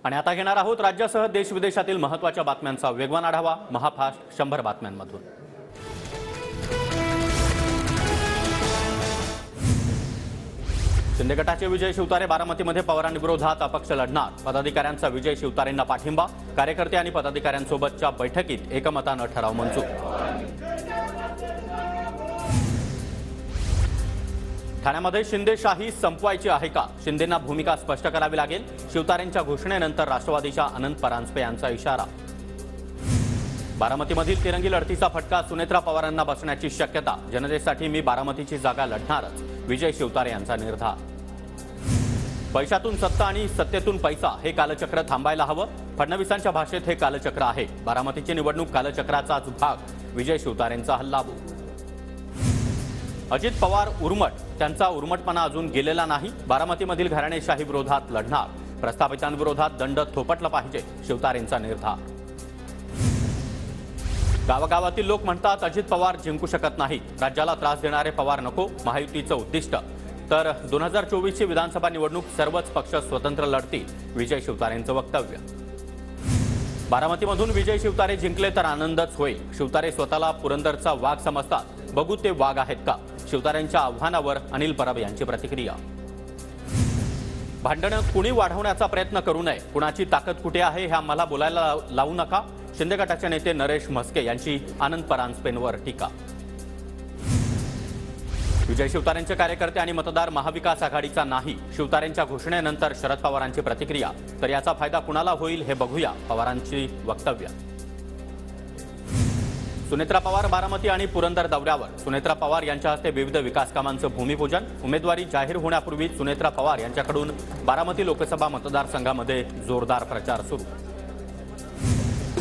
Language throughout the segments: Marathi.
आणि आता घेणार आहोत राज्यासह देश विदेशातील महत्त्वाच्या बातम्यांचा वेगवान आढावा महाफास्ट 100 बातम्यांमधून। शिंदे गटाचे विजय शिवतारे बारामतीमध्ये पवारांविरोधात अपक्ष लढणार। पदाधिकाऱ्यांचा विजय शिवतारेंना पाठिंबा। कार्यकर्ते आणि पदाधिकाऱ्यांसोबतच्या बैठकीत एकमताने ठराव मंजूर। ठाण्यामध्ये शिंदेशाही संपवायची आहे का? शिंदेंना भूमिका स्पष्ट करावी लागेल। शिवतारेंच्या घोषणेनंतर राष्ट्रवादीच्या अनंत परांजपे यांचा इशारा। बारामतीमधील तिरंगी लढतीचा फटका सुनेत्रा पवारांना बसण्याची शक्यता। जनतेसाठी मी बारामतीची जागा लढणारच, विजय शिवतारे यांचा निर्धार। पैशातून सत्ता आणि सत्तेतून पैसा हे कालचक्र थांबायला हवं। फडणवीसांच्या भाषेत हे कालचक्र आहे। बारामतीची निवडणूक कालचक्राचाच भाग, विजय शिवतारेंचा हल्लाबोल। अजित पवार उर्मट, त्यांचा उर्मटपणा अजून गेलेला नाही। बारामतीमधील घराणेशाही विरोधात लढणार। प्रस्थापितांविरोधात दंड थोपटला पाहिजे, शिवतारेंचा निर्धार। गावागावातील लोक म्हणतात अजित पवार जिंकू शकत नाहीत। राज्याला त्रास देणारे पवार नको, महायुतीचं उद्दिष्ट। तर 2024ची विधानसभा निवडणूक सर्वच पक्ष स्वतंत्र लढतील, विजय शिवतारेंचं वक्तव्य। बारामतीमधून विजय शिवतारे जिंकले तर आनंदच होईल। शिवतारे स्वतःला पुरंदरचा वाघ समजतात, बघू ते वाघ आहेत का? शिवतारेंच्या आव्हानावर अनिल परब यांची प्रतिक्रिया। भांडणं कुणी वाढवण्याचा प्रयत्न करू नये, कुणाची ताकद कुठे आहे हे आम्हाला बोलायला लावू नका। शिंदे गटाचे नेते नरेश म्हस्के यांची अनंत परांजपेंवर टीका। विजय शिवतारेंचे कार्यकर्ते आणि मतदार महाविकास आघाडीचा नाही। शिवतारेंच्या घोषणेनंतर शरद पवारांची प्रतिक्रिया। तर याचा फायदा कुणाला होईल हे बघूया, पवारांची वक्तव्य। सुनेत्रा पवार बारामती आणि पुरंदर दौऱ्यावर। सुनेत्रा पवार यांच्या हस्ते विविध विकास कामांचं भूमिपूजन। उमेदवारी जाहीर होण्यापूर्वी सुनेत्रा पवार यांच्याकडून बारामती लोकसभा मतदारसंघामध्ये जोरदार प्रचार सुरू।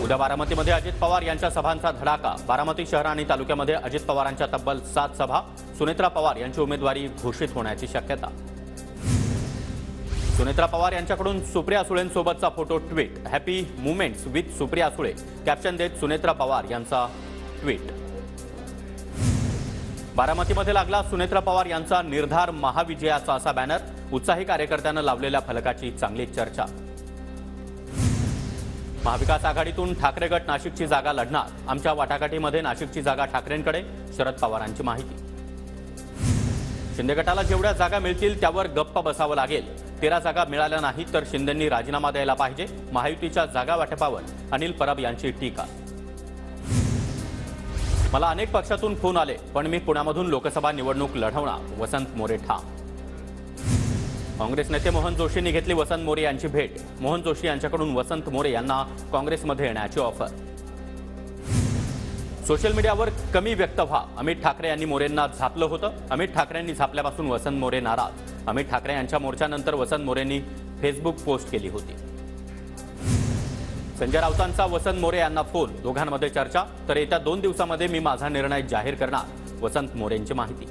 उद्या बारामतीमध्ये अजित पवार यांच्या सभांचा धडाका। बारामती शहर आणि तालुक्यामध्ये अजित पवारांच्या तब्बल 7 सभा। सुनेत्रा पवार यांची उमेदवारी घोषित होण्याची शक्यता। सुनेत्रा पवार यांच्याकडून सुप्रिया सुळेंसोबतचा photo tweet. Happy moments with Supriya Sule, caption देत सुनेत्रा पवार यांचा ट्विट। बारामतीमध्ये लागला सुनेत्रा पवार यांचा निर्धार महाविजयाचा असा बॅनर। उत्साही कार्यकर्त्यांना लावलेल्या फलकाची चांगली चर्चा। महाविकास आघाडीतून ठाकरे गट नाशिकची जागा लढणार। आमच्या वाटाघाटीमध्ये नाशिकची जागा ठाकरेंकडे, शरद पवारांची माहिती। शिंदे गटाला जेवढ्या जागा मिळतील त्यावर गप्प बसावं लागेल। 13 जागा मिळाल्या नाही तर शिंदेंनी राजीनामा द्यायला पाहिजे। महायुतीच्या जागा वाटपावर अनिल परब यांची टीका। मला अनेक पक्षातून फोन आले, पण मी पुण्यामधून लोकसभा निवडणूक लढवणार, वसंत मोरे ठाम। काँग्रेस नेते मोहन जोशींनी घेतली वसंत मोरे यांची भेट। मोहन जोशी यांच्याकडून वसंत मोरे यांना काँग्रेसमध्ये येण्याची ऑफर। सोशल मीडियावर कमी व्यक्त व्हा, अमित ठाकरे यांनी मोरेंना झापलं होतं। अमित ठाकरेंनी झापल्यापासून वसंत मोरे नाराज। अमित ठाकरे यांच्या मोर्चानंतर वसंत मोरेंनी फेसबुक पोस्ट केली होती। संजय राऊतांचा वसंत मोरे यांना फोन, दोघांमध्ये चर्चा। तर येत्या 2 दिवसांमध्ये मी माझा निर्णय जाहीर करणार, वसंत मोरेंची माहिती।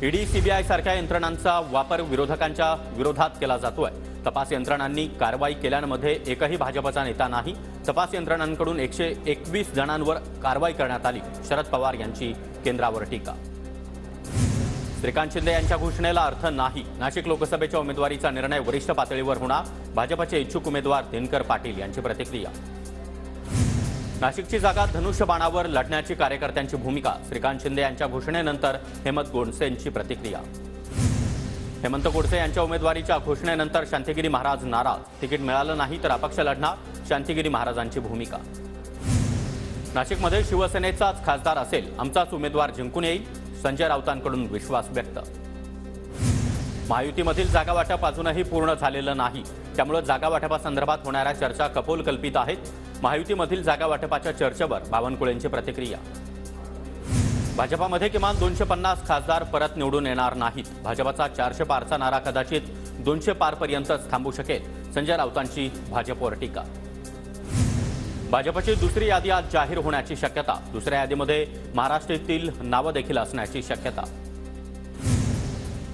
ईडी सीबीआय सारख्या यंत्रणांचा वापर विरोधकांच्या विरोधात केला जातोय। तपास यंत्रणांनी कारवाई केल्यामध्ये एकही भाजपचा नेता नाही। तपास यंत्रणांकडून 121 जणांवर कारवाई करण्यात आली, शरद पवार यांची केंद्रावर टीका। श्रीकांत शिंदे यांच्या घोषणेला अर्थ नाही। नाशिक लोकसभेच्या उमेदवारीचा निर्णय वरिष्ठ पातळीवर होणार, भाजपचे इच्छुक उमेदवार दिनकर पाटील यांची प्रतिक्रिया। नाशिकची जागा धनुष्यबाणावर लढण्याची कार्यकर्त्यांची भूमिका। श्रीकांत शिंदे यांच्या घोषणेनंतर हेमंत गोडसेंची प्रतिक्रिया। हेमंत गोडसे यांच्या उमेदवारीच्या घोषणेनंतर शांतिगिरी महाराज नाराज। तिकीट मिळालं नाही तर अपक्ष लढणार, शांतिगिरी महाराजांची भूमिका। नाशिकमध्ये शिवसेनेचाच खासदार असेल, आमचाच उमेदवार जिंकून येईल, संजय राऊतांकडून विश्वास व्यक्त। महायुतीमधील जागा वाटप अजूनही पूर्ण झालेलं नाही, त्यामुळे जागा वाटपासंदर्भात होणाऱ्या चर्चा कपोलकल्पित आहेत। महायुतीमधील जागा वाटपाच्या चर्चेवर बावनकुळेंची प्रतिक्रिया। भाजपामध्ये किमान 250 खासदार परत निवडून येणार नाहीत। भाजपाचा 400 पारचा नारा कदाचित 200 पारपर्यंतच थांबू शकेल, संजय राऊतांची भाजपवर टीका। भाजपची दुसरी यादी आज जाहीर होण्याची शक्यता। दुसऱ्या यादीमध्ये महाराष्ट्रातील नावं देखील असण्याची शक्यता।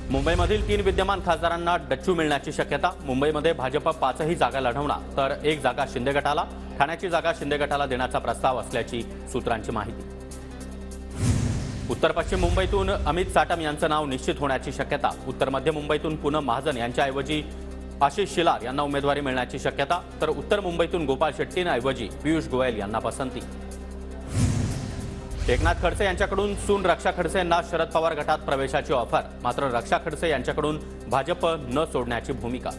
मुंबईमधील 3 विद्यमान खासदारांना डच्चू मिळण्याची शक्यता। मुंबईमध्ये भाजप 5ही जागा लढवणार, तर 1 जागा शिंदे गटाला। ठाण्याची जागा शिंदे गटाला देण्याचा प्रस्ताव असल्याची सूत्रांची माहिती। उत्तर पश्चिम मुंबईतून अमित साटम यांचं नाव निश्चित होण्याची शक्यता। उत्तर मध्य मुंबईतून पूनम महाजन यांच्याऐवजी आशिष शिलार यांना उमेदवारी मिळण्याची शक्यता, तर उत्तर मुंबईतून गोपाळ शेट्टींऐवजी पियुष गोयल यांना पसंती. एकनाथ खडसे यांच्याकडून सून रक्षा खडसे यांना शरद पवार गटात प्रवेशाची ऑफर, मात्र रक्षा खडसे यांच्याकडून भाजप न सोडण्याची भूमिका.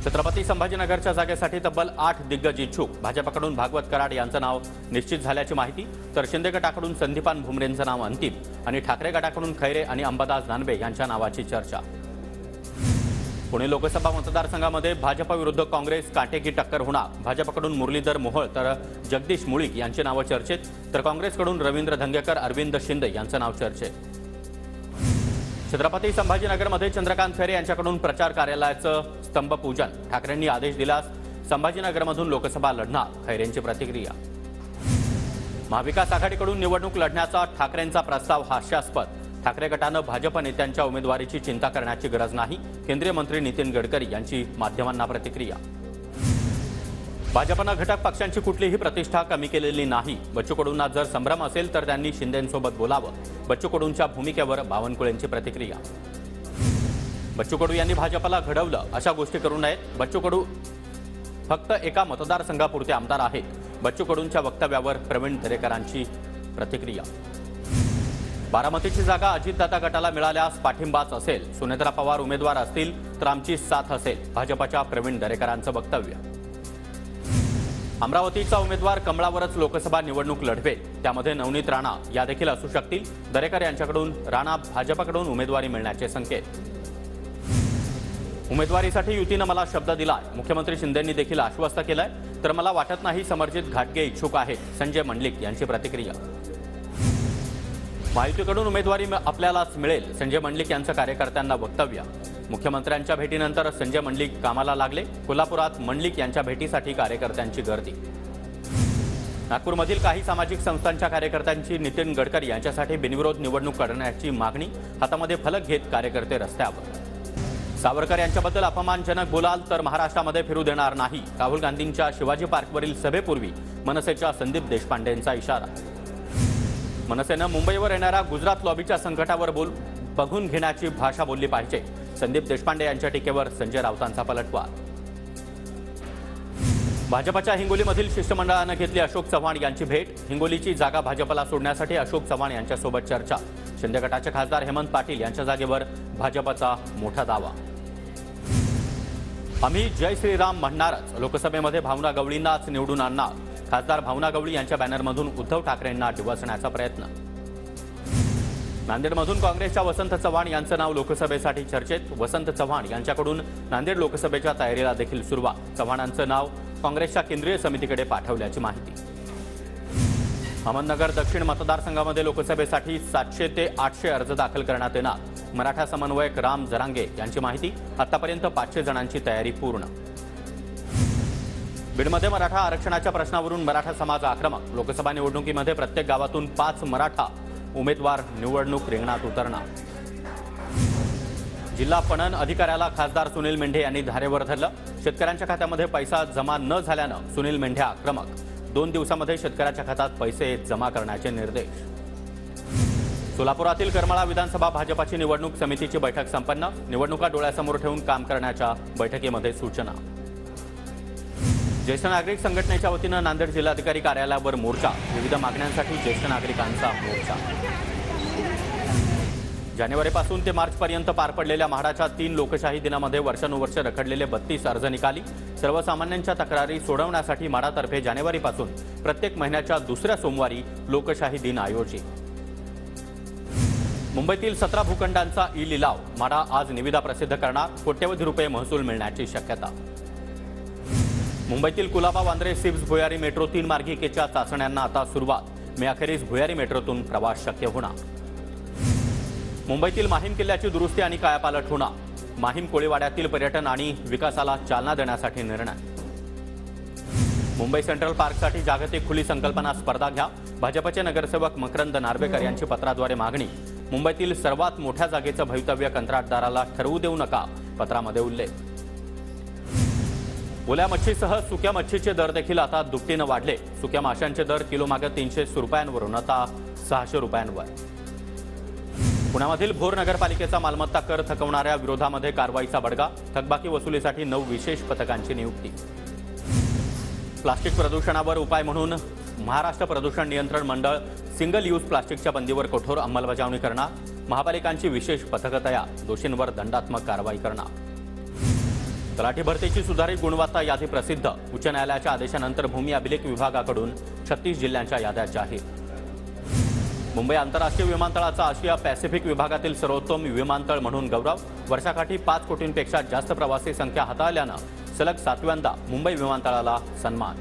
छत्रपती संभाजीनगरच्या जागेसाठी तब्बल 8 दिग्गज इच्छुक. भाजपकडून भागवत कराड यांचं नाव निश्चित झाल्याची माहिती, तर शिंदे गटाकडून संदीपान भुमरेंचं नाव अंतिम आणि ठाकरे गटाकडून खैरे आणि अंबादास दानवे यांच्या नावाची चर्चा. पुणे लोकसभा मतदारसंघामध्ये भाजप विरुद्ध काँग्रेस काटेकी टक्कर होणार. भाजपकडून मुरलीधर मोहोळ तर जगदीश मुळीक यांची नावं चर्चेत, तर काँग्रेसकडून रवींद्र धंगेकर, अरविंद शिंदे यांचं नाव चर्चेत. छत्रपती संभाजीनगरमध्ये चंद्रकांत खैरे यांच्याकडून प्रचार कार्यालयाचं स्तंभपूजन. ठाकरेंनी आदेश दिल्यास संभाजीनगरमधून लोकसभा लढणार, खैरेंची प्रतिक्रिया. महाविकास आघाडीकडून निवडणूक लढण्याचा ठाकरेंचा प्रस्ताव हास्यास्पद. ठाकरे गटानं भाजप नेत्यांच्या उमेदवारीची चिंता करण्याची गरज नाही, केंद्रीय मंत्री नितीन गडकरी यांची माध्यमांना प्रतिक्रिया. भाजपनं घटक पक्षांची कुठलीही प्रतिष्ठा कमी केलेली नाही. बच्चू कडूंना जर संभ्रम असेल तर त्यांनी शिंदेंसोबत बोलावं. बच्चू कडूंच्या भूमिकेवर बावनकुळेंची प्रतिक्रिया. बच्चू कडू यांनी भाजपला घडवलं, अशा गोष्टी करू नयेत. बच्चू कडू फक्त एका मतदारसंघापुरते आमदार आहेत. बच्चू कडूंच्या वक्तव्यावर प्रवीण दरेकरांची प्रतिक्रिया. बारामतीची जागा अजितदादा गटाला मिळाल्यास पाठिंबाच असेल. सुनेत्रा पवार उमेदवार असतील तर आमची साथ असेल, भाजपच्या प्रवीण दरेकरांचं वक्तव्य. अमरावतीचा उमेदवार कमळावरच लोकसभा निवडणूक लढवेल, त्यामध्ये नवनीत राणा या देखील असू शकतील. दरेकर यांच्याकडून राणा भाजपकडून उमेदवारी मिळण्याचे संकेत. उमेदवारीसाठी युतीनं मला शब्द दिलाय. मुख्यमंत्री शिंदेंनी देखील आश्वस्त केलंय, तर मला वाटत नाही समर्जित घाटगे इच्छुक आहेत. संजय मंडलिक यांची प्रतिक्रिया. महायुतीकडून उमेदवारी आपल्यालाच मिळेल, संजय मंडलिक यांचं कार्यकर्त्यांना वक्तव्य. मुख्यमंत्र्यांच्या भेटीनंतर संजय मंडलिक कामाला लागले. कोल्हापुरात मंडलिक यांच्या भेटीसाठी कार्यकर्त्यांची गर्दी. नागपूरमधील काही सामाजिक संस्थांच्या कार्यकर्त्यांची नितीन गडकरी यांच्यासाठी बिनविरोध निवडणूक करण्याची मागणी. हातामध्ये फलक घेत कार्यकर्ते रस्त्यावर. सावरकर यांच्याबद्दल अपमानजनक बोलाल तर महाराष्ट्रामध्ये फिरू देणार नाही. राहुल गांधींच्या शिवाजी पार्कवरील सभेपूर्वी मनसेच्या संदीप देशपांडेंचा इशारा. मनसेनं मुंबईवर येणाऱ्या गुजरात लॉबीच्या संकटावर बघून घेण्याची भाषा बोलली पाहिजे. संदीप देशपांडे यांच्या टीकेवर संजय राऊतांचा पलटवार. भाजपच्या हिंगोलीमधील शिष्टमंडळानं घेतली अशोक चव्हाण यांची भेट. हिंगोलीची जागा भाजपला सोडण्यासाठी अशोक चव्हाण यांच्यासोबत चर्चा. शिंदे गटाचे खासदार हेमंत पाटील यांच्या जागेवर भाजपचा मोठा दावा. आम्ही जय श्रीराम म्हणणारच. लोकसभेमध्ये भावना गवळींनाच निवडून आणणार. खासदार भावना गवळी यांच्या बॅनरमधून उद्धव ठाकरेंना डिवचण्याचा प्रयत्न. नांदेडमधून काँग्रेसच्या वसंत चव्हाण यांचं नाव लोकसभेसाठी चर्चेत. वसंत चव्हाण यांच्याकडून नांदेड लोकसभेच्या तयारीला देखील सुरुवात. चव्हाणांचं नाव काँग्रेसच्या केंद्रीय समितीकडे पाठवल्याची माहिती. अहमदनगर दक्षिण मतदारसंघामध्ये लोकसभेसाठी 700 ते 800 अर्ज दाखल करण्यात येणार. मराठा समन्वयक राम जरांगे यांची माहिती. आतापर्यंत 500 जणांची तयारी पूर्ण. बीडमध्ये मराठा आरक्षणाच्या प्रश्नावरून मराठा समाज आक्रमक. लोकसभा निवडणुकीमध्ये प्रत्येक गावातून 5 मराठा उमेदवार निवडणूक रिंगणात उतरणार. जिल्हा पणन अधिकाऱ्याला खासदार सुनील मेंढे यांनी धारेवर धरलं. शेतकऱ्यांच्या खात्यामध्ये पैसा जमा न झाल्यानं सुनील मेंढे आक्रमक. 2 दिवसांमध्ये शेतकऱ्याच्या खात्यात पैसे जमा करण्याचे निर्देश. सोलापुरातील करमाळा विधानसभा भाजपची निवडणूक समितीची बैठक संपन्न. निवडणुका डोळ्यासमोर ठेवून काम करण्याच्या बैठकीमध्ये सूचना. ज्येष्ठ नागरिक संघटनेच्या वतीनं नांदेड जिल्हाधिकारी कार्यालयावर मोर्चा. विविध मागण्यांसाठी ज्येष्ठ नागरिकांचा मोर्चा. जानेवारीपासून ते मार्चपर्यंत पार पडलेल्या म्हाडाच्या 3 लोकशाही दिनामध्ये वर्षानुवर्ष रखडलेले 32 अर्ज निकाली. सर्वसामान्यांच्या तक्रारी सोडवण्यासाठी म्हाडातर्फे जानेवारीपासून प्रत्येक महिन्याच्या दुसऱ्या सोमवारी लोकशाही दिन आयोजित. मुंबईतील 17 भूखंडांचा ई लिलाव. म्हाडा आज निविदा प्रसिद्ध करणार. कोट्यवधी रुपये महसूल मिळण्याची शक्यता. मुंबईतील कुलाबा वांद्रे सिप्स भुयारी मेट्रो 3 मार्गिकेच्या चाचण्यांना आता सुरुवात. मे अखेरीस भुयारी मेट्रोतून प्रवास शक्य होणार. मुंबईतील माहीम किल्ल्याची दुरुस्ती आणि कायापालट होणार. माहीम कोळीवाड्यातील पर्यटन आणि विकासाला चालना देण्यासाठी निर्णय. मुंबई सेंट्रल पार्कसाठी जागतिक खुली संकल्पना स्पर्धा घ्या. भाजपचे नगरसेवक मकरंद नार्वेकर यांची पत्राद्वारे मागणी. मुंबईतील सर्वात मोठ्या जागेचं भवितव्य कंत्राटदाराला ठरवू देऊ नका, पत्रामध्ये उल्लेख. ओल्या मच्छीसह सुक्या मच्छीचे दर देखील आता दुपटीनं वाढले. सुक्या माशांचे दर किलोमागे 300 रुपयांवरून आता 600 रुपयांवर. पुण्यामधील भोर नगरपालिकेचा मालमत्ता कर थकवणाऱ्या विरोधामध्ये कारवाईचा बडगा, थकबाकी वसुलीसाठी 9 विशेष पथकांची नियुक्ती. प्लास्टिक प्रदूषणावर उपाय म्हणून महाराष्ट्र प्रदूषण नियंत्रण मंडळ सिंगल यूज प्लास्टिकच्या बंदीवर कठोर अंमलबजावणी करणार. महापालिकांची विशेष पथकं तयार, दोषींवर दंडात्मक कारवाई करणार. तलाठी भरतीची सुधारित गुणवत्ता यादी प्रसिद्ध, उच्च न्यायालयाच्या आदेशानंतर भूमी अभिलेख विभागाकडून 36 जिल्ह्यांच्या याद्या जाहीर. मुंबई आंतरराष्ट्रीय विमानतळाचा आशिया पॅसिफिक विभागातील सर्वोत्तम विमानतळ म्हणून गौरव. वर्षाकाठी 5 कोटींपेक्षा जास्त प्रवासी संख्या हाताळल्यानं सलग 7व्यांदा मुंबई विमानतळाला सन्मान.